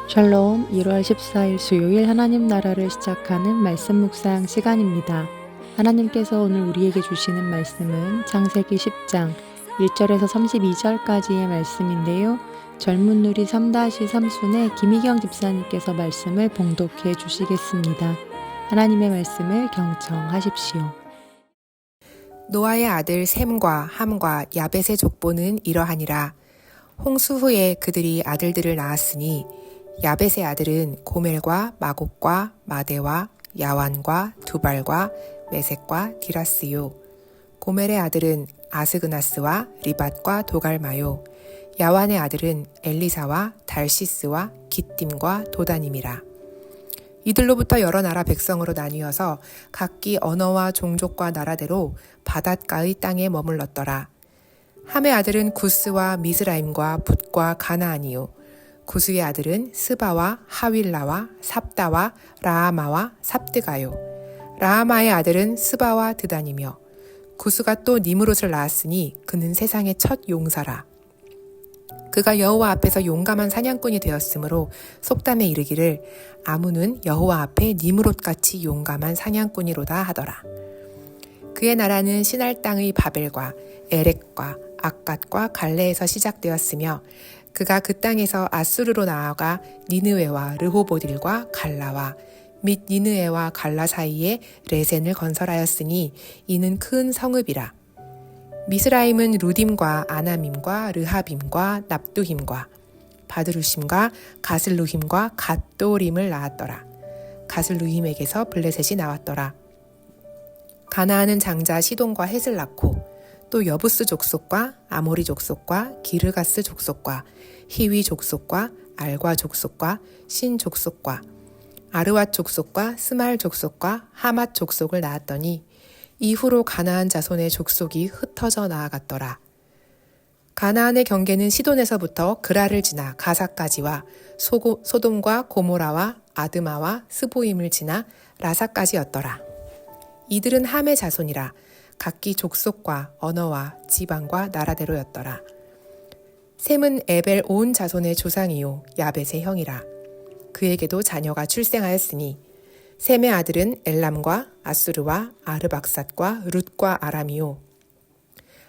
샬롬 1월 14일 수요일 하나님 나라를 시작하는 말씀 묵상 시간입니다. 하나님께서 오늘 우리에게 주시는 말씀은 창세기 10장 1절에서 32절까지의 말씀인데요. 젊은 누리 3-3순의 김희경 집사님께서 말씀을 봉독해 주시겠습니다. 하나님의 말씀을 경청하십시오. 노아의 아들 셈과 함과 야벳의 족보는 이러하니라. 홍수 후에 그들이 아들들을 낳았으니 야벳의 아들은 고멜과 마곡과 마대와 야완과 두발과 메섹과 디라스요. 고멜의 아들은 아스그나스와 리밧과 도갈마요. 야완의 아들은 엘리사와 달시스와 기띔과 도다님이라. 이들로부터 여러 나라 백성으로 나뉘어서 각기 언어와 종족과 나라대로 바닷가의 땅에 머물렀더라. 함의 아들은 구스와 미스라임과 붓과 가나안이요. 구스의 아들은 스바와 하윌라와 삽다와 라하마와 삽드가요. 라하마의 아들은 스바와 드단이며 구스가 또 니므롯을 낳았으니 그는 세상의 첫 용사라. 그가 여호와 앞에서 용감한 사냥꾼이 되었으므로 속담에 이르기를 아문은 여호와 앞에 니므롯같이 용감한 사냥꾼이로다 하더라. 그의 나라는 시날 땅의 바벨과 에렉과 악갓과 갈레에서 시작되었으며 그가 그 땅에서 아수르로 나아가 니느웨와 르호보딜과 갈라와 및 니느웨와 갈라 사이에 레센을 건설하였으니 이는 큰 성읍이라. 미스라임은 루딤과 아나밈과 르하빔과 납두힘과 바드루심과 가슬루힘과 갓도림을 낳았더라. 가슬루힘에게서 블레셋이 나왔더라. 가나안은 장자 시돈과 헷을 낳고 또 여부스 족속과 아모리 족속과 기르가스 족속과 히위 족속과 알과 족속과 신 족속과 아르왓 족속과 스말 족속과 하맛 족속을 낳았더니 이후로 가나안 자손의 족속이 흩어져 나아갔더라. 가나안의 경계는 시돈에서부터 그라를 지나 가사까지와 소돔과 고모라와 아드마와 스보임을 지나 라사까지였더라. 이들은 함의 자손이라 각기 족속과 언어와 지방과 나라대로였더라. 셈은 에벨 온 자손의 조상이요 야벳의 형이라. 그에게도 자녀가 출생하였으니 셈의 아들은 엘람과 아수르와 아르박삿과 룻과 아람이요.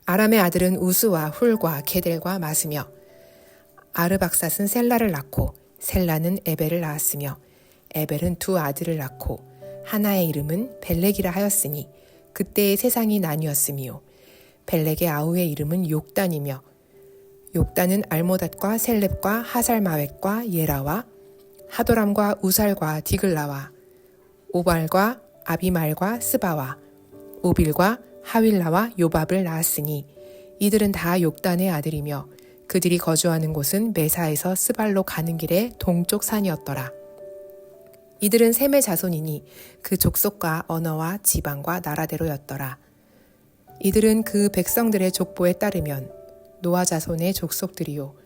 아람의 아들은 우스와 훌과 게델과 마스며 아르박삿은 셀라를 낳고 셀라는 에벨을 낳았으며 에벨은 두 아들을 낳고 하나의 이름은 벨렉이라 하였으니 그때의 세상이 나뉘었으며 벨렉의 아우의 이름은 욕단이며 욕단은 알모닷과 셀렙과 하살마웻과 예라와 하도람과 우살과 디글라와 오발과 아비말과 스바와 오빌과 하윌라와 요밥을 낳았으니 이들은 다 욕단의 아들이며 그들이 거주하는 곳은 메사에서 스발로 가는 길의 동쪽 산이었더라. 이들은 셈의 자손이니 그 족속과 언어와 지방과 나라대로였더라. 이들은 그 백성들의 족보에 따르면 노아 자손의 족속들이요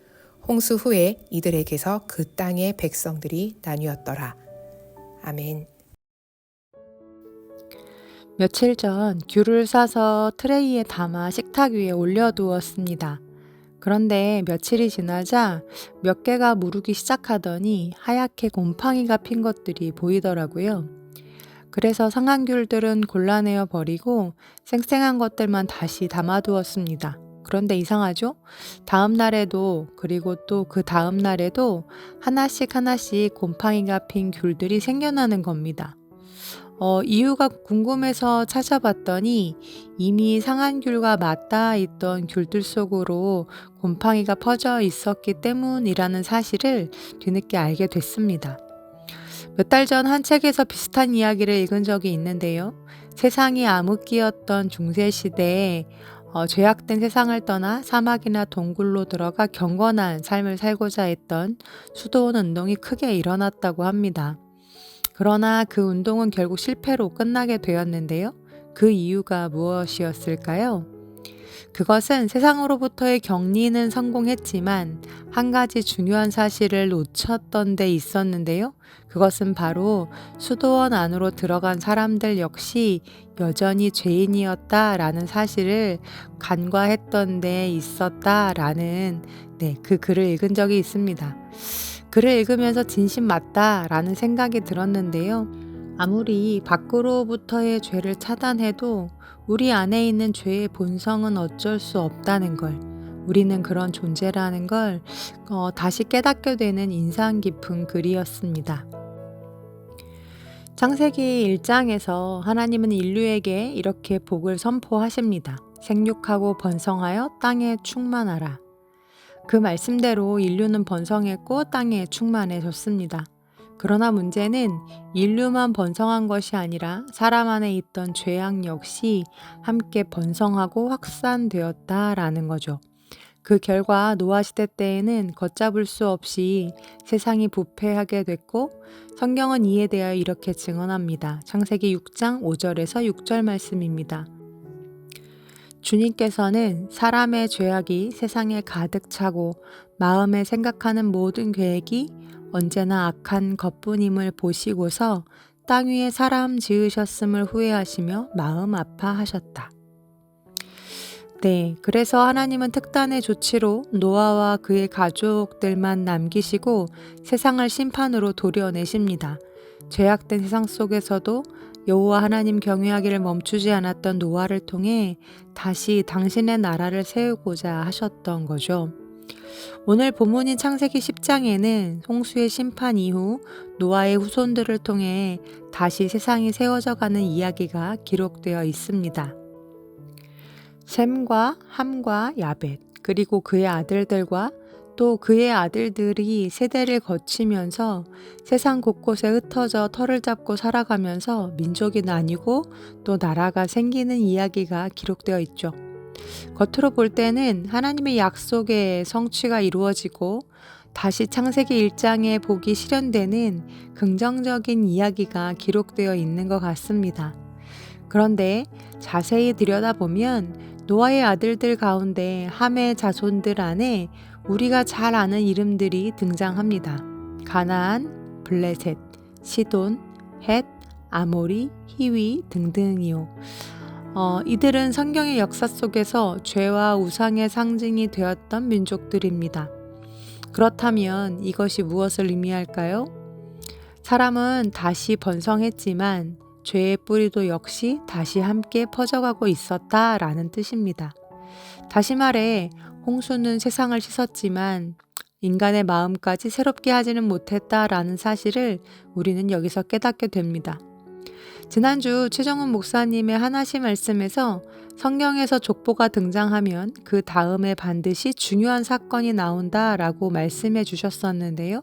홍수 후에 이들에게서 그 땅의 백성들이 나뉘었더라. 아멘. 며칠 전 귤을 사서 트레이에 담아 식탁 위에 올려두었습니다. 그런데 며칠이 지나자 몇 개가 무르기 시작하더니 하얗게 곰팡이가 핀 것들이 보이더라고요. 그래서 상한 귤들은 골라내어 버리고 쌩쌩한 것들만 다시 담아두었습니다. 그런데 이상하죠? 다음 날에도 그리고 또 그 다음 날에도 하나씩 곰팡이가 핀 귤들이 생겨나는 겁니다. 이유가 궁금해서 찾아봤더니 이미 상한 귤과 맞닿아 있던 귤들 속으로 곰팡이가 퍼져 있었기 때문이라는 사실을 뒤늦게 알게 됐습니다. 몇 달 전 한 책에서 비슷한 이야기를 읽은 적이 있는데요. 세상이 암흑기였던 중세시대에 죄악된 세상을 떠나 사막이나 동굴로 들어가 경건한 삶을 살고자 했던 수도원 운동이 크게 일어났다고 합니다. 그러나 그 운동은 결국 실패로 끝나게 되었는데요. 그 이유가 무엇이었을까요? 그것은 세상으로부터의 격리는 성공했지만 한 가지 중요한 사실을 놓쳤던 데 있었는데요. 그것은 바로 수도원 안으로 들어간 사람들 역시 여전히 죄인이었다라는 사실을 간과했던 데 있었다라는 그 글을 읽은 적이 있습니다. 글을 읽으면서 진심 맞다라는 생각이 들었는데요. 아무리 밖으로부터의 죄를 차단해도 우리 안에 있는 죄의 본성은 어쩔 수 없다는 걸, 우리는 그런 존재라는 걸 다시 깨닫게 되는 인상 깊은 글이었습니다. 창세기 1장에서 하나님은 인류에게 이렇게 복을 선포하십니다. 생육하고 번성하여 땅에 충만하라. 그 말씀대로 인류는 번성했고 땅에 충만해졌습니다. 그러나 문제는 인류만 번성한 것이 아니라 사람 안에 있던 죄악 역시 함께 번성하고 확산되었다라는 거죠. 그 결과 노아 시대 때에는 걷잡을 수 없이 세상이 부패하게 됐고, 성경은 이에 대하여 이렇게 증언합니다. 창세기 6장 5절에서 6절 말씀입니다. 주님께서는 사람의 죄악이 세상에 가득 차고 마음에 생각하는 모든 계획이 언제나 악한 것뿐임을 보시고서 땅 위에 사람 지으셨음을 후회하시며 마음 아파하셨다. 네, 그래서 하나님은 특단의 조치로 노아와 그의 가족들만 남기시고 세상을 심판으로 도려내십니다. 죄악된 세상 속에서도 여호와 하나님 경외하기를 멈추지 않았던 노아를 통해 다시 당신의 나라를 세우고자 하셨던 거죠. 오늘 본문인 창세기 10장에는 홍수의 심판 이후 노아의 후손들을 통해 다시 세상이 세워져 가는 이야기가 기록되어 있습니다. 셈과 함과 야벳, 그리고 그의 아들들과 또 그의 아들들이 세대를 거치면서 세상 곳곳에 흩어져 터를 잡고 살아가면서 민족이 나뉘고 또 나라가 생기는 이야기가 기록되어 있죠. 겉으로 볼 때는 하나님의 약속의 성취가 이루어지고 다시 창세기 1장의 복이 실현되는 긍정적인 이야기가 기록되어 있는 것 같습니다. 그런데 자세히 들여다보면 노아의 아들들 가운데 함의 자손들 안에 우리가 잘 아는 이름들이 등장합니다. 가나안, 블레셋, 시돈, 헷, 아모리, 히위 등등이요. 이들은 성경의 역사 속에서 죄와 우상의 상징이 되었던 민족들입니다. 그렇다면 이것이 무엇을 의미할까요? 사람은 다시 번성했지만 죄의 뿌리도 역시 다시 함께 퍼져가고 있었다라는 뜻입니다. 다시 말해 홍수는 세상을 씻었지만 인간의 마음까지 새롭게 하지는 못했다라는 사실을 우리는 여기서 깨닫게 됩니다. 지난주 최정훈 목사님의 하나시 말씀에서 성경에서 족보가 등장하면 그 다음에 반드시 중요한 사건이 나온다라고 말씀해 주셨었는데요.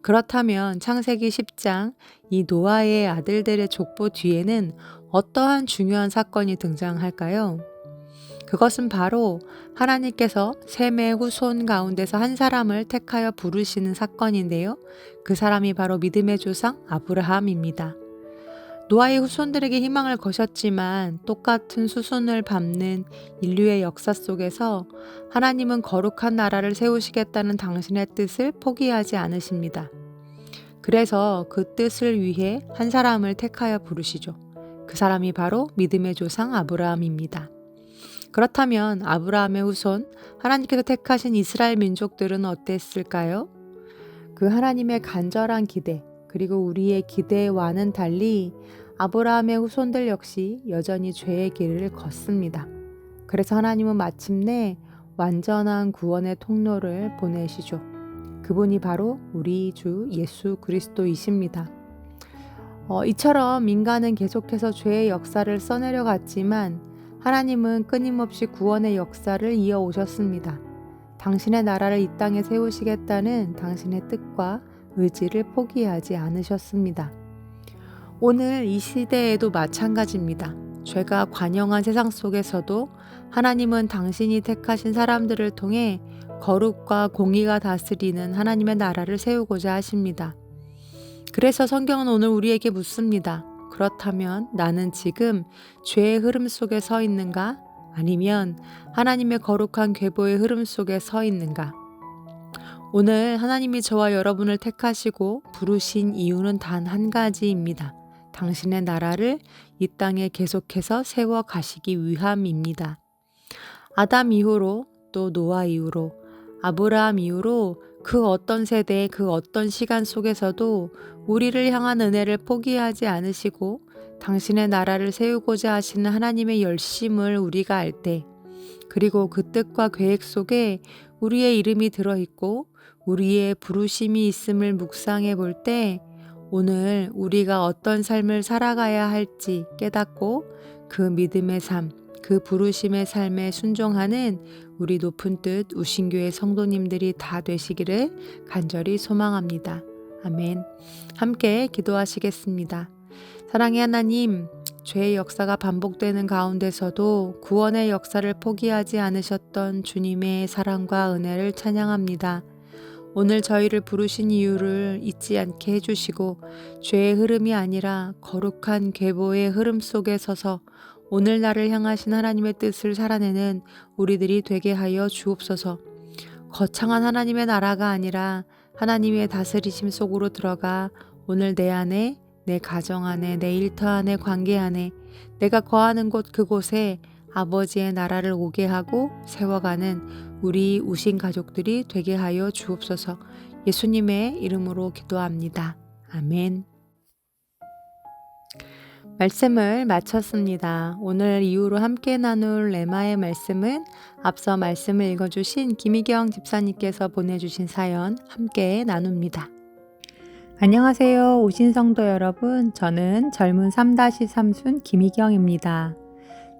그렇다면 창세기 10장 이 노아의 아들들의 족보 뒤에는 어떠한 중요한 사건이 등장할까요? 그것은 바로 하나님께서 셈의 후손 가운데서 한 사람을 택하여 부르시는 사건인데요. 그 사람이 바로 믿음의 조상 아브라함입니다. 노아의 후손들에게 희망을 거셨지만 똑같은 수순을 밟는 인류의 역사 속에서 하나님은 거룩한 나라를 세우시겠다는 당신의 뜻을 포기하지 않으십니다. 그래서 그 뜻을 위해 한 사람을 택하여 부르시죠. 그 사람이 바로 믿음의 조상 아브라함입니다. 그렇다면 아브라함의 후손, 하나님께서 택하신 이스라엘 민족들은 어땠을까요? 그 하나님의 간절한 기대, 그리고 우리의 기대와는 달리 아브라함의 후손들 역시 여전히 죄의 길을 걷습니다. 그래서 하나님은 마침내 완전한 구원의 통로를 보내시죠. 그분이 바로 우리 주 예수 그리스도이십니다. 이처럼 인간은 계속해서 죄의 역사를 써내려 갔지만 하나님은 끊임없이 구원의 역사를 이어오셨습니다. 당신의 나라를 이 땅에 세우시겠다는 당신의 뜻과 의지를 포기하지 않으셨습니다. 오늘 이 시대에도 마찬가지입니다. 죄가 관영한 세상 속에서도 하나님은 당신이 택하신 사람들을 통해 거룩과 공의가 다스리는 하나님의 나라를 세우고자 하십니다. 그래서 성경은 오늘 우리에게 묻습니다. 그렇다면 나는 지금 죄의 흐름 속에 서 있는가? 아니면 하나님의 거룩한 계보의 흐름 속에 서 있는가? 오늘 하나님이 저와 여러분을 택하시고 부르신 이유는 단 한 가지입니다. 당신의 나라를 이 땅에 계속해서 세워 가시기 위함입니다. 아담 이후로 또 노아 이후로 아브라함 이후로 그 어떤 세대, 그 어떤 시간 속에서도 우리를 향한 은혜를 포기하지 않으시고 당신의 나라를 세우고자 하시는 하나님의 열심을 우리가 알 때, 그리고 그 뜻과 계획 속에 우리의 이름이 들어있고 우리의 부르심이 있음을 묵상해 볼 때 오늘 우리가 어떤 삶을 살아가야 할지 깨닫고 그 믿음의 삶, 그 부르심의 삶에 순종하는 우리 높은 뜻 우신교회 성도님들이 다 되시기를 간절히 소망합니다. 아멘. 함께 기도하시겠습니다. 사랑의 하나님, 죄의 역사가 반복되는 가운데서도 구원의 역사를 포기하지 않으셨던 주님의 사랑과 은혜를 찬양합니다. 오늘 저희를 부르신 이유를 잊지 않게 해주시고 죄의 흐름이 아니라 거룩한 계보의 흐름 속에 서서 오늘 나를 향하신 하나님의 뜻을 살아내는 우리들이 되게 하여 주옵소서. 거창한 하나님의 나라가 아니라 하나님의 다스리심 속으로 들어가 오늘 내 안에, 내 가정 안에, 내 일터 안에, 관계 안에, 내가 거하는 곳 그곳에 아버지의 나라를 오게 하고 세워가는 우리 우신 가족들이 되게 하여 주옵소서. 예수님의 이름으로 기도합니다. 아멘. 말씀을 마쳤습니다. 오늘 이후로 함께 나눌 레마의 말씀은 앞서 말씀을 읽어주신 김희경 집사님께서 보내주신 사연 함께 나눕니다. 안녕하세요. 오신성도 여러분. 저는 젊은 3-3순 김희경입니다.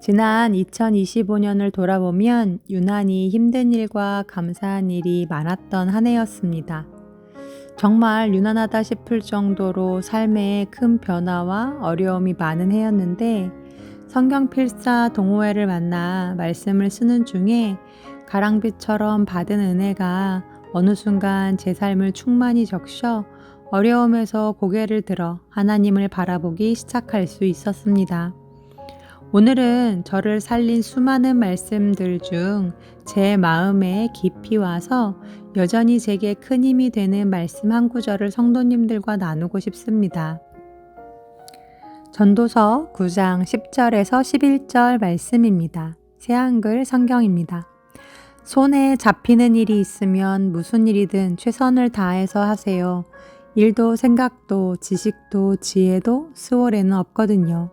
지난 2025년을 돌아보면 유난히 힘든 일과 감사한 일이 많았던 한 해였습니다. 정말 유난하다 싶을 정도로 삶에 큰 변화와 어려움이 많은 해였는데 성경 필사 동호회를 만나 말씀을 쓰는 중에 가랑빛처럼 받은 은혜가 어느 순간 제 삶을 충만히 적셔 어려움에서 고개를 들어 하나님을 바라보기 시작할 수 있었습니다. 오늘은 저를 살린 수많은 말씀들 중 제 마음에 깊이 와서 여전히 제게 큰 힘이 되는 말씀 한 구절을 성도님들과 나누고 싶습니다. 전도서 9장 10절에서 11절 말씀입니다. 새한글 성경입니다. 손에 잡히는 일이 있으면 무슨 일이든 최선을 다해서 하세요. 일도 생각도 지식도 지혜도 수월에는 없거든요.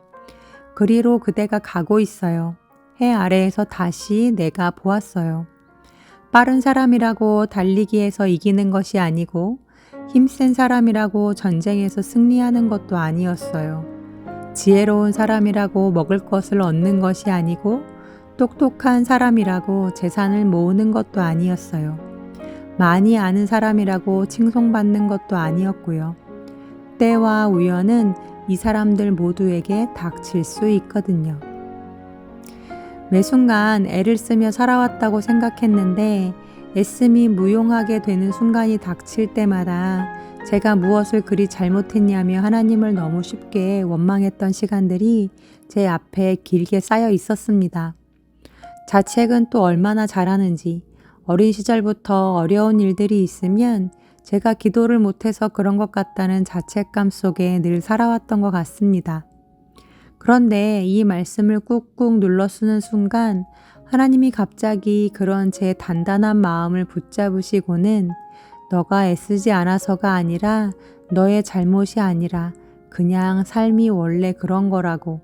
그리로 그대가 가고 있어요. 해 아래에서 다시 내가 보았어요. 빠른 사람이라고 달리기에서 이기는 것이 아니고 힘센 사람이라고 전쟁에서 승리하는 것도 아니었어요. 지혜로운 사람이라고 먹을 것을 얻는 것이 아니고 똑똑한 사람이라고 재산을 모으는 것도 아니었어요. 많이 아는 사람이라고 칭송받는 것도 아니었고요. 때와 우연은 이 사람들 모두에게 닥칠 수 있거든요. 매 순간 애를 쓰며 살아왔다고 생각했는데 애씀이 무용하게 되는 순간이 닥칠 때마다 제가 무엇을 그리 잘못했냐며 하나님을 너무 쉽게 원망했던 시간들이 제 앞에 길게 쌓여 있었습니다. 자책은 또 얼마나 잘하는지 어린 시절부터 어려운 일들이 있으면 제가 기도를 못해서 그런 것 같다는 자책감 속에 늘 살아왔던 것 같습니다. 그런데 이 말씀을 꾹꾹 눌러 쓰는 순간 하나님이 갑자기 그런 제 단단한 마음을 붙잡으시고는 너가 애쓰지 않아서가 아니라 너의 잘못이 아니라 그냥 삶이 원래 그런 거라고,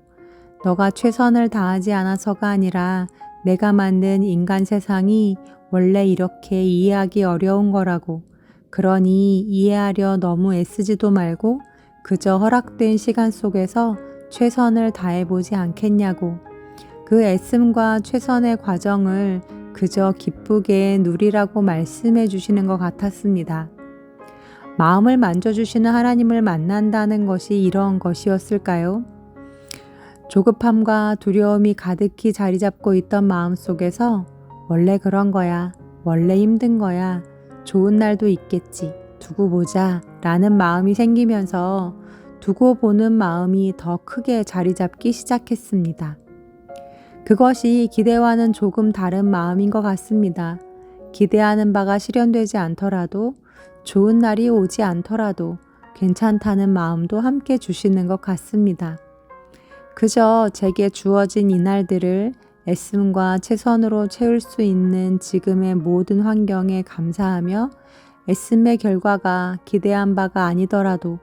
너가 최선을 다하지 않아서가 아니라 내가 만든 인간 세상이 원래 이렇게 이해하기 어려운 거라고, 그러니 이해하려 너무 애쓰지도 말고 그저 허락된 시간 속에서 최선을 다해보지 않겠냐고, 그 애씀과 최선의 과정을 그저 기쁘게 누리라고 말씀해 주시는 것 같았습니다. 마음을 만져주시는 하나님을 만난다는 것이 이런 것이었을까요? 조급함과 두려움이 가득히 자리 잡고 있던 마음 속에서 원래 그런 거야, 원래 힘든 거야, 좋은 날도 있겠지, 두고 보자 라는 마음이 생기면서 두고 보는 마음이 더 크게 자리 잡기 시작했습니다. 그것이 기대와는 조금 다른 마음인 것 같습니다. 기대하는 바가 실현되지 않더라도, 좋은 날이 오지 않더라도 괜찮다는 마음도 함께 주시는 것 같습니다. 그저 제게 주어진 이 날들을 애씀과 최선으로 채울 수 있는 지금의 모든 환경에 감사하며 애씀의 결과가 기대한 바가 아니더라도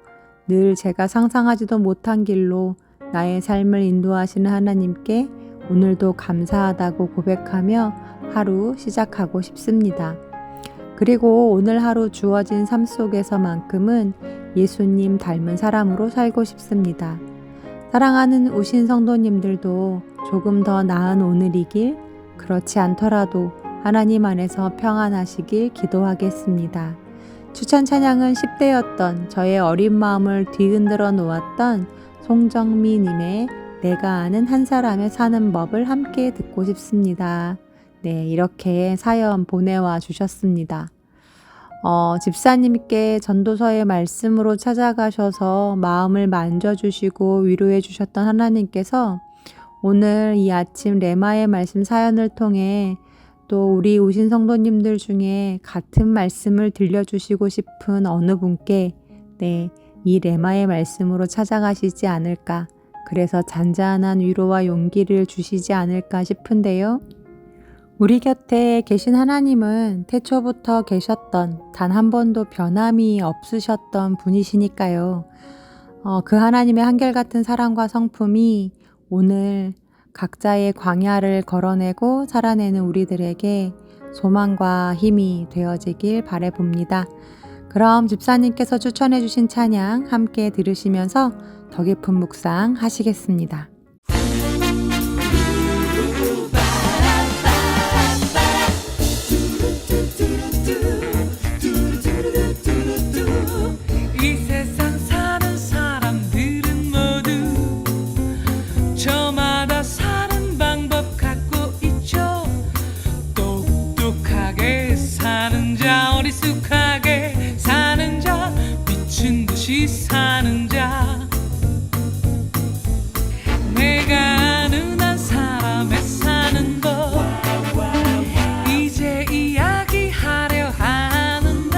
늘 제가 상상하지도 못한 길로 나의 삶을 인도하시는 하나님께 오늘도 감사하다고 고백하며 하루 시작하고 싶습니다. 그리고 오늘 하루 주어진 삶 속에서만큼은 예수님 닮은 사람으로 살고 싶습니다. 사랑하는 우신 성도님들도 조금 더 나은 오늘이길, 그렇지 않더라도 하나님 안에서 평안하시길 기도하겠습니다. 추천 찬양은 10대였던 저의 어린 마음을 뒤흔들어 놓았던 송정미님의 내가 아는 한 사람의 사는 법을 함께 듣고 싶습니다. 네, 이렇게 사연 보내와 주셨습니다. 집사님께 전도서의 말씀으로 찾아가셔서 마음을 만져주시고 위로해 주셨던 하나님께서 오늘 이 아침 레마의 말씀 사연을 통해 또 우리 우신 성도님들 중에 같은 말씀을 들려주시고 싶은 어느 분께 이 레마의 말씀으로 찾아가시지 않을까, 그래서 잔잔한 위로와 용기를 주시지 않을까 싶은데요. 우리 곁에 계신 하나님은 태초부터 계셨던 단 한 번도 변함이 없으셨던 분이시니까요. 그 하나님의 한결같은 사랑과 성품이 오늘 각자의 광야를 걸어내고 살아내는 우리들에게 소망과 힘이 되어지길 바라봅니다. 그럼 집사님께서 추천해 주신 찬양 함께 들으시면서 더 깊은 묵상 하시겠습니다. 이 세상 사는 사람들은 모두 저마다 사는 방법 갖고 있죠. 똑똑하게 사는 자, 어리숙하게 사는 자, 미친 듯이 사는 자. 내가 아는 한 사람의 사는 법 이제 이야기하려 하는데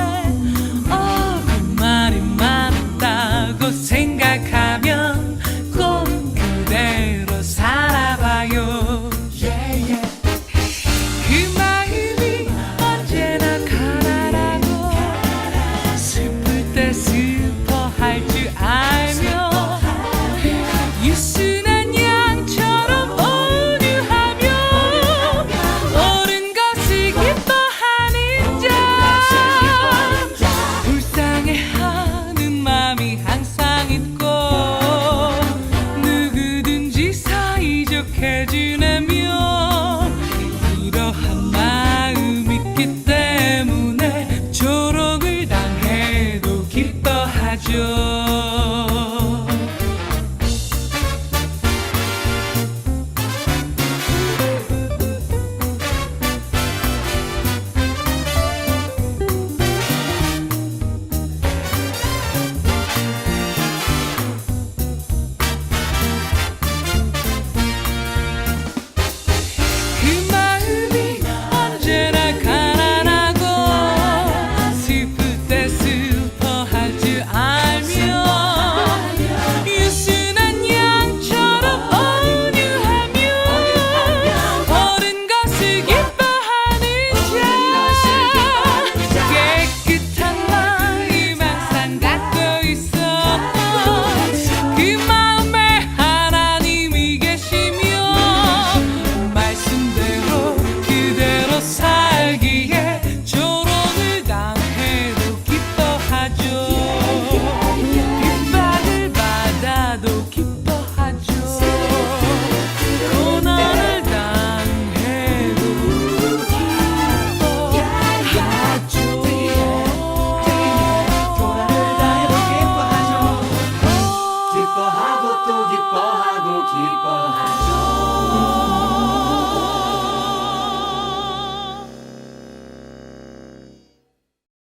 그 말이 많다고 생각하면 꼭 그대로 살아봐요. 그 마음이 언제나 가라라고 슬플 때 슬퍼할 줄 알며 유순한 양처럼 온유하며 옳은 것을 기뻐하는 자, 불쌍해하는 마음이 항상 있고 누구든지 사이좋게 지내며 이러한 마음 있기 때문에 조롱을 당해도 기뻐하죠.